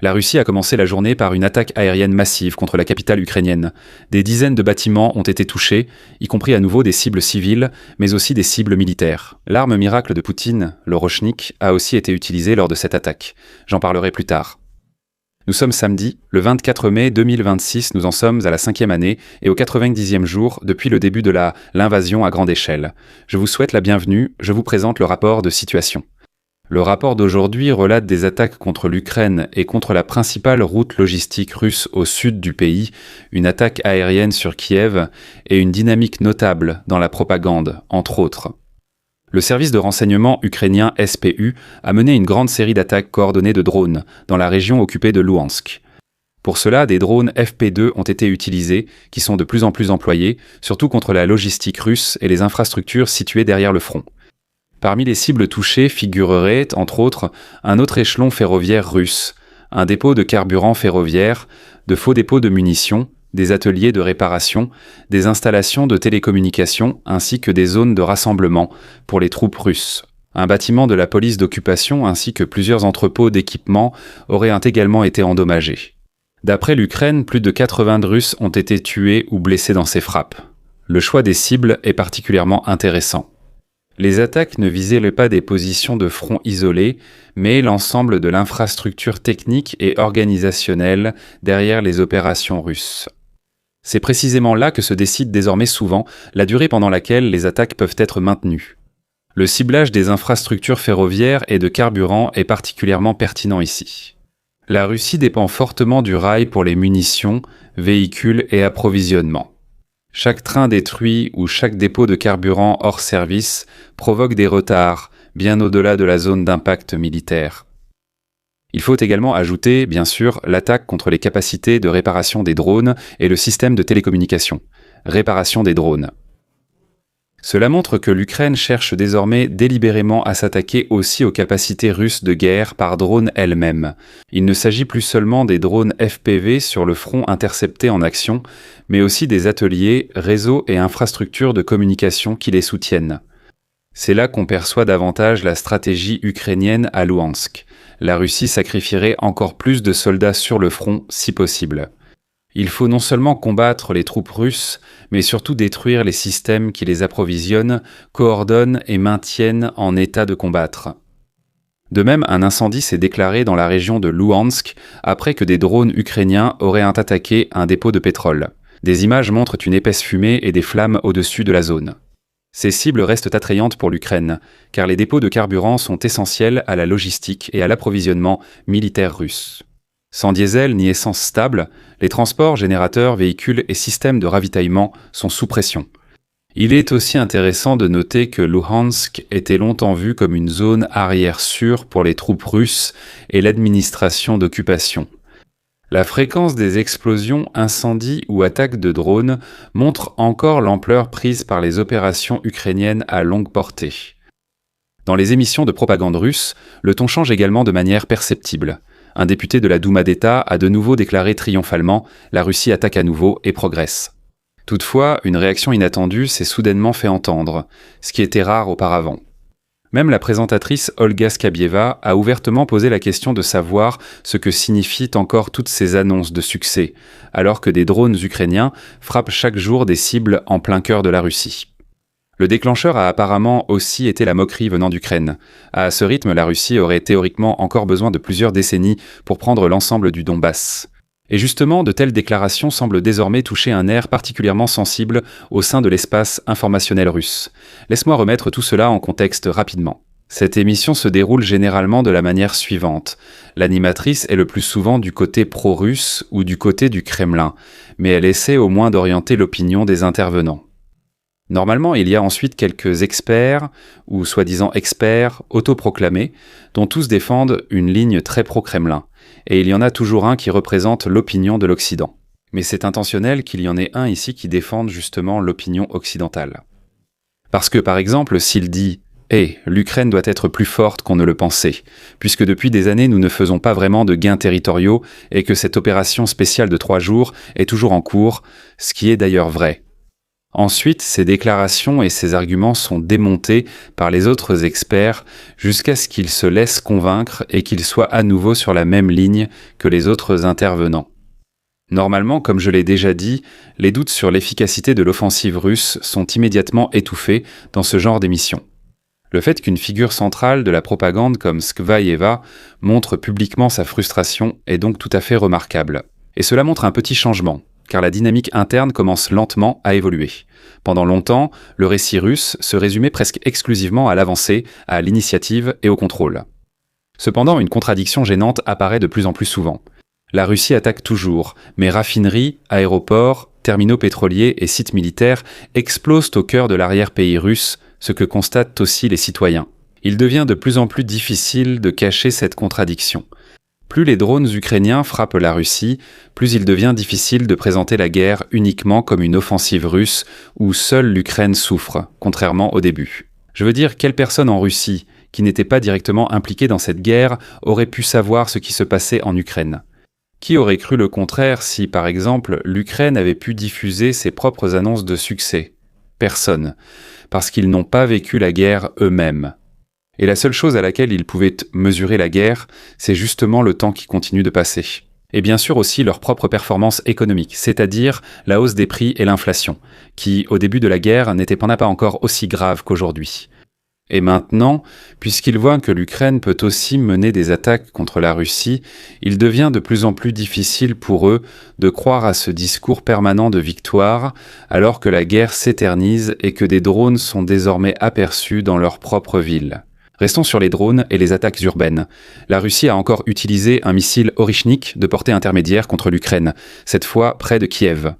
La Russie a commencé la journée par une attaque aérienne massive contre la capitale ukrainienne. Des dizaines de bâtiments ont été touchés, y compris à nouveau des cibles civiles, mais aussi des cibles militaires. L'arme miracle de Poutine, le Rochnik, a aussi été utilisée lors de cette attaque. J'en parlerai plus tard. Nous sommes samedi, le 24 mai 2026, nous en sommes à la 5e année et au 90e jour depuis le début de l'invasion à grande échelle. Je vous souhaite la bienvenue, je vous présente le rapport de situation. Le rapport d'aujourd'hui relate des attaques contre l'Ukraine et contre la principale route logistique russe au sud du pays, une attaque aérienne sur Kiev et une dynamique notable dans la propagande, entre autres. Le service de renseignement ukrainien SPU a mené une grande série d'attaques coordonnées de drones dans la région occupée de Louhansk. Pour cela, des drones FP2 ont été utilisés, qui sont de plus en plus employés, surtout contre la logistique russe et les infrastructures situées derrière le front. Parmi les cibles touchées figurerait, entre autres, un autre échelon ferroviaire russe, un dépôt de carburant ferroviaire, de faux dépôts de munitions, des ateliers de réparation, des installations de télécommunications ainsi que des zones de rassemblement pour les troupes russes. Un bâtiment de la police d'occupation ainsi que plusieurs entrepôts d'équipements auraient également été endommagés. D'après l'Ukraine, plus de 80 Russes ont été tués ou blessés dans ces frappes. Le choix des cibles est particulièrement intéressant. Les attaques ne visaient pas des positions de front isolées, mais l'ensemble de l'infrastructure technique et organisationnelle derrière les opérations russes. C'est précisément là que se décide désormais souvent la durée pendant laquelle les attaques peuvent être maintenues. Le ciblage des infrastructures ferroviaires et de carburant est particulièrement pertinent ici. La Russie dépend fortement du rail pour les munitions, véhicules et approvisionnement. Chaque train détruit ou chaque dépôt de carburant hors service provoque des retards, bien au-delà de la zone d'impact militaire. Il faut également ajouter, bien sûr, l'attaque contre les capacités de réparation des drones et le système de télécommunication. Réparation des drones. Cela montre que l'Ukraine cherche désormais délibérément à s'attaquer aussi aux capacités russes de guerre par drone elles-mêmes. Il ne s'agit plus seulement des drones FPV sur le front interceptés en action, mais aussi des ateliers, réseaux et infrastructures de communication qui les soutiennent. C'est là qu'on perçoit davantage la stratégie ukrainienne à Louhansk. La Russie sacrifierait encore plus de soldats sur le front si possible. Il faut non seulement combattre les troupes russes, mais surtout détruire les systèmes qui les approvisionnent, coordonnent et maintiennent en état de combattre. De même, un incendie s'est déclaré dans la région de Louhansk après que des drones ukrainiens auraient attaqué un dépôt de pétrole. Des images montrent une épaisse fumée et des flammes au-dessus de la zone. Ces cibles restent attrayantes pour l'Ukraine, car les dépôts de carburant sont essentiels à la logistique et à l'approvisionnement militaire russe. Sans diesel ni essence stable, les transports, générateurs, véhicules et systèmes de ravitaillement sont sous pression. Il est aussi intéressant de noter que Louhansk était longtemps vu comme une zone arrière sûre pour les troupes russes et l'administration d'occupation. La fréquence des explosions, incendies ou attaques de drones montre encore l'ampleur prise par les opérations ukrainiennes à longue portée. Dans les émissions de propagande russe, le ton change également de manière perceptible. Un député de la Douma d'État a de nouveau déclaré triomphalement « La Russie attaque à nouveau et progresse ». Toutefois, une réaction inattendue s'est soudainement fait entendre, ce qui était rare auparavant. Même la présentatrice Olga Skabieva a ouvertement posé la question de savoir ce que signifient encore toutes ces annonces de succès, alors que des drones ukrainiens frappent chaque jour des cibles en plein cœur de la Russie. Le déclencheur a apparemment aussi été la moquerie venant d'Ukraine. À ce rythme, la Russie aurait théoriquement encore besoin de plusieurs décennies pour prendre l'ensemble du Donbass. Et justement, de telles déclarations semblent désormais toucher un nerf particulièrement sensible au sein de l'espace informationnel russe. Laisse-moi remettre tout cela en contexte rapidement. Cette émission se déroule généralement de la manière suivante. L'animatrice est le plus souvent du côté pro-russe ou du côté du Kremlin, mais elle essaie au moins d'orienter l'opinion des intervenants. Normalement, il y a ensuite quelques experts, ou soi-disant experts, autoproclamés, dont tous défendent une ligne très pro-Kremlin, et il y en a toujours un qui représente l'opinion de l'Occident. Mais c'est intentionnel qu'il y en ait un ici qui défende justement l'opinion occidentale. Parce que, par exemple, s'il dit « l'Ukraine doit être plus forte qu'on ne le pensait, puisque depuis des années nous ne faisons pas vraiment de gains territoriaux et que cette opération spéciale de 3 jours est toujours en cours, ce qui est d'ailleurs vrai. » Ensuite, ces déclarations et ces arguments sont démontés par les autres experts jusqu'à ce qu'ils se laissent convaincre et qu'ils soient à nouveau sur la même ligne que les autres intervenants. Normalement, comme je l'ai déjà dit, les doutes sur l'efficacité de l'offensive russe sont immédiatement étouffés dans ce genre d'émission. Le fait qu'une figure centrale de la propagande comme Skvaeva montre publiquement sa frustration est donc tout à fait remarquable. Et cela montre un petit changement, car la dynamique interne commence lentement à évoluer. Pendant longtemps, le récit russe se résumait presque exclusivement à l'avancée, à l'initiative et au contrôle. Cependant, une contradiction gênante apparaît de plus en plus souvent. La Russie attaque toujours, mais raffineries, aéroports, terminaux pétroliers et sites militaires explosent au cœur de l'arrière-pays russe, ce que constatent aussi les citoyens. Il devient de plus en plus difficile de cacher cette contradiction. Plus les drones ukrainiens frappent la Russie, plus il devient difficile de présenter la guerre uniquement comme une offensive russe où seule l'Ukraine souffre, contrairement au début. Je veux dire, quelle personne en Russie, qui n'était pas directement impliquée dans cette guerre, aurait pu savoir ce qui se passait en Ukraine ? Qui aurait cru le contraire si, par exemple, l'Ukraine avait pu diffuser ses propres annonces de succès ? Personne, parce qu'ils n'ont pas vécu la guerre eux-mêmes. Et la seule chose à laquelle ils pouvaient mesurer la guerre, c'est justement le temps qui continue de passer. Et bien sûr aussi leur propre performance économique, c'est-à-dire la hausse des prix et l'inflation, qui, au début de la guerre, n'était pas encore aussi grave qu'aujourd'hui. Et maintenant, puisqu'ils voient que l'Ukraine peut aussi mener des attaques contre la Russie, il devient de plus en plus difficile pour eux de croire à ce discours permanent de victoire, alors que la guerre s'éternise et que des drones sont désormais aperçus dans leur propre ville. Restons sur les drones et les attaques urbaines. La Russie a encore utilisé un missile Orychnik de portée intermédiaire contre l'Ukraine, cette fois près de Kiev.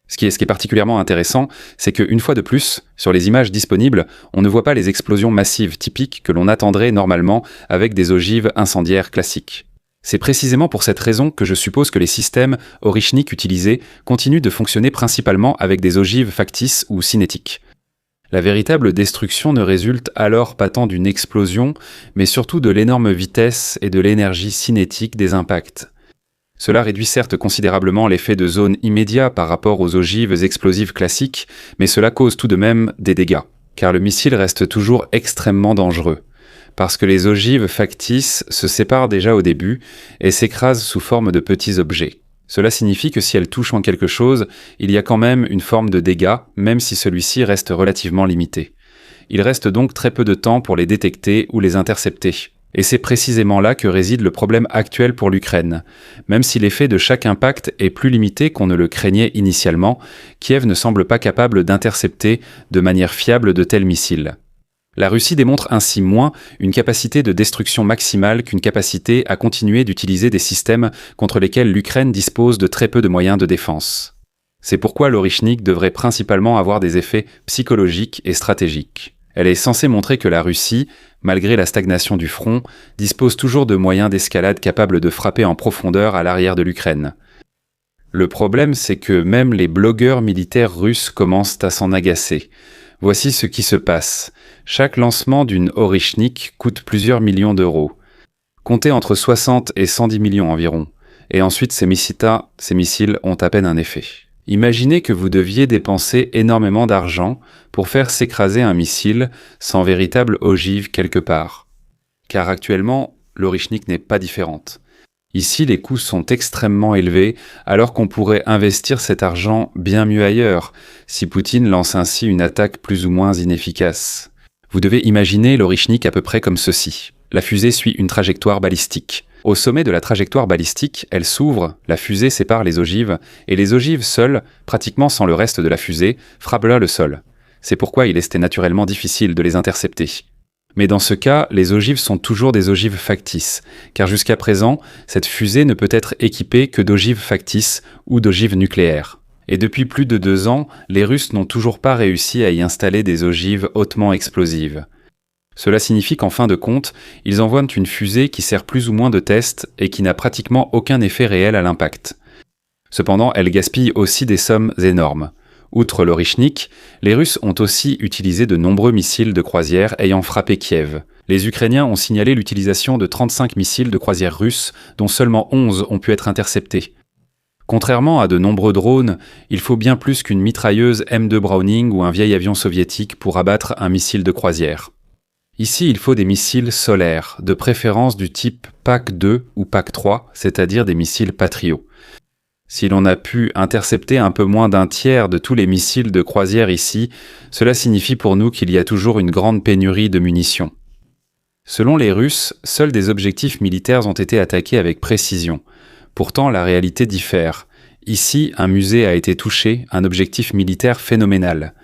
Ce qui est particulièrement intéressant, c'est qu'une fois de plus, sur les images disponibles, on ne voit pas les explosions massives typiques que l'on attendrait normalement avec des ogives incendiaires classiques. C'est précisément pour cette raison que je suppose que les systèmes Orychnik utilisés continuent de fonctionner principalement avec des ogives factices ou cinétiques. La véritable destruction ne résulte alors pas tant d'une explosion, mais surtout de l'énorme vitesse et de l'énergie cinétique des impacts. Cela réduit certes considérablement l'effet de zone immédiat par rapport aux ogives explosives classiques, mais cela cause tout de même des dégâts, car le missile reste toujours extrêmement dangereux, parce que les ogives factices se séparent déjà au début et s'écrasent sous forme de petits objets. Cela signifie que si elles touchent en quelque chose, il y a quand même une forme de dégât, même si celui-ci reste relativement limité. Il reste donc très peu de temps pour les détecter ou les intercepter. Et c'est précisément là que réside le problème actuel pour l'Ukraine. Même si l'effet de chaque impact est plus limité qu'on ne le craignait initialement, Kiev ne semble pas capable d'intercepter de manière fiable de tels missiles. La Russie démontre ainsi moins une capacité de destruction maximale qu'une capacité à continuer d'utiliser des systèmes contre lesquels l'Ukraine dispose de très peu de moyens de défense. C'est pourquoi l'Orychnik devrait principalement avoir des effets psychologiques et stratégiques. Elle est censée montrer que la Russie, malgré la stagnation du front, dispose toujours de moyens d'escalade capables de frapper en profondeur à l'arrière de l'Ukraine. Le problème, c'est que même les blogueurs militaires russes commencent à s'en agacer. Voici ce qui se passe. Chaque lancement d'une Orychnik coûte plusieurs millions d'euros. Comptez entre 60 et 110 millions environ. Et ensuite, ces missiles ont à peine un effet. Imaginez que vous deviez dépenser énormément d'argent pour faire s'écraser un missile sans véritable ogive quelque part. Car actuellement, l'Orychnik n'est pas différente. Ici, les coûts sont extrêmement élevés, alors qu'on pourrait investir cet argent bien mieux ailleurs, si Poutine lance ainsi une attaque plus ou moins inefficace. Vous devez imaginer l'Orychnik à peu près comme ceci. La fusée suit une trajectoire balistique. Au sommet de la trajectoire balistique, elle s'ouvre, la fusée sépare les ogives, et les ogives seules, pratiquement sans le reste de la fusée, frappent là le sol. C'est pourquoi il est naturellement difficile de les intercepter. Mais dans ce cas, les ogives sont toujours des ogives factices, car jusqu'à présent, cette fusée ne peut être équipée que d'ogives factices ou d'ogives nucléaires. Et depuis plus de 2 ans, les Russes n'ont toujours pas réussi à y installer des ogives hautement explosives. Cela signifie qu'en fin de compte, ils envoient une fusée qui sert plus ou moins de test et qui n'a pratiquement aucun effet réel à l'impact. Cependant, elle gaspille aussi des sommes énormes. Outre l'Orychnik, les Russes ont aussi utilisé de nombreux missiles de croisière ayant frappé Kiev. Les Ukrainiens ont signalé l'utilisation de 35 missiles de croisière russes, dont seulement 11 ont pu être interceptés. Contrairement à de nombreux drones, il faut bien plus qu'une mitrailleuse M2 Browning ou un vieil avion soviétique pour abattre un missile de croisière. Ici, il faut des missiles solaires, de préférence du type PAC-2 ou PAC-3, c'est-à-dire des missiles Patriot. Si l'on a pu intercepter un peu moins d'un tiers de tous les missiles de croisière ici, cela signifie pour nous qu'il y a toujours une grande pénurie de munitions. Selon les Russes, seuls des objectifs militaires ont été attaqués avec précision. Pourtant, la réalité diffère. Ici, un musée a été touché, un objectif militaire phénoménal.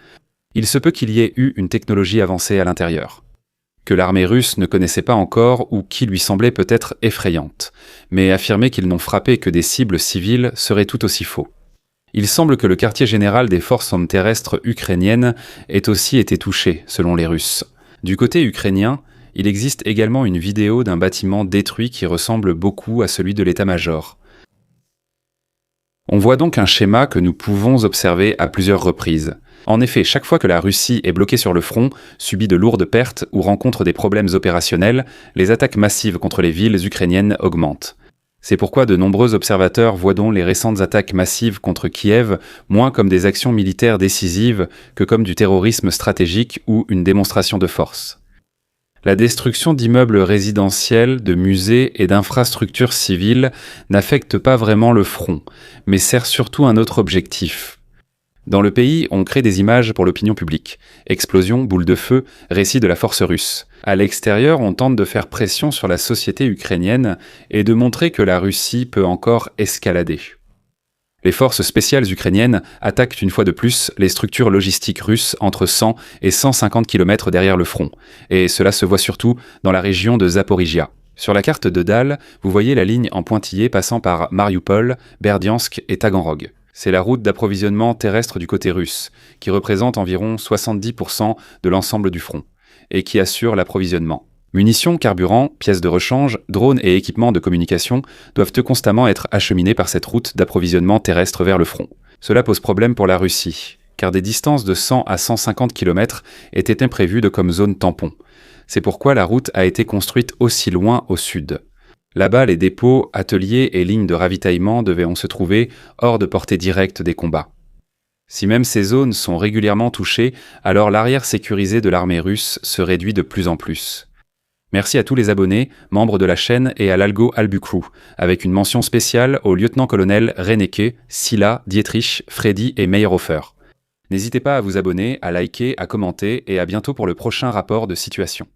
Il se peut qu'il y ait eu une technologie avancée à l'intérieur, que l'armée russe ne connaissait pas encore ou qui lui semblait peut-être effrayante, mais affirmer qu'ils n'ont frappé que des cibles civiles serait tout aussi faux. Il semble que le quartier général des forces terrestres ukrainiennes ait aussi été touché, selon les Russes. Du côté ukrainien, il existe également une vidéo d'un bâtiment détruit qui ressemble beaucoup à celui de l'état-major. On voit donc un schéma que nous pouvons observer à plusieurs reprises. En effet, chaque fois que la Russie est bloquée sur le front, subit de lourdes pertes ou rencontre des problèmes opérationnels, les attaques massives contre les villes ukrainiennes augmentent. C'est pourquoi de nombreux observateurs voient donc les récentes attaques massives contre Kiev moins comme des actions militaires décisives que comme du terrorisme stratégique ou une démonstration de force. La destruction d'immeubles résidentiels, de musées et d'infrastructures civiles n'affecte pas vraiment le front, mais sert surtout un autre objectif. Dans le pays, on crée des images pour l'opinion publique. Explosions, boules de feu, récits de la force russe. À l'extérieur, on tente de faire pression sur la société ukrainienne et de montrer que la Russie peut encore escalader. Les forces spéciales ukrainiennes attaquent une fois de plus les structures logistiques russes entre 100 et 150 km derrière le front, et cela se voit surtout dans la région de Zaporizhia. Sur la carte de dalle, vous voyez la ligne en pointillé passant par Mariupol, Berdiansk et Taganrog. C'est la route d'approvisionnement terrestre du côté russe, qui représente environ 70% de l'ensemble du front, et qui assure l'approvisionnement. Munitions, carburant, pièces de rechange, drones et équipements de communication doivent constamment être acheminés par cette route d'approvisionnement terrestre vers le front. Cela pose problème pour la Russie, car des distances de 100 à 150 km étaient prévues comme zone tampon. C'est pourquoi la route a été construite aussi loin au sud. Là-bas, les dépôts, ateliers et lignes de ravitaillement devaient se trouver hors de portée directe des combats. Si même ces zones sont régulièrement touchées, alors l'arrière sécurisé de l'armée russe se réduit de plus en plus. Merci à tous les abonnés, membres de la chaîne et à l'Algo Albucrew, avec une mention spéciale au lieutenant-colonel Renneke, Silla, Dietrich, Freddy et Meyerhofer. N'hésitez pas à vous abonner, à liker, à commenter et à bientôt pour le prochain rapport de situation.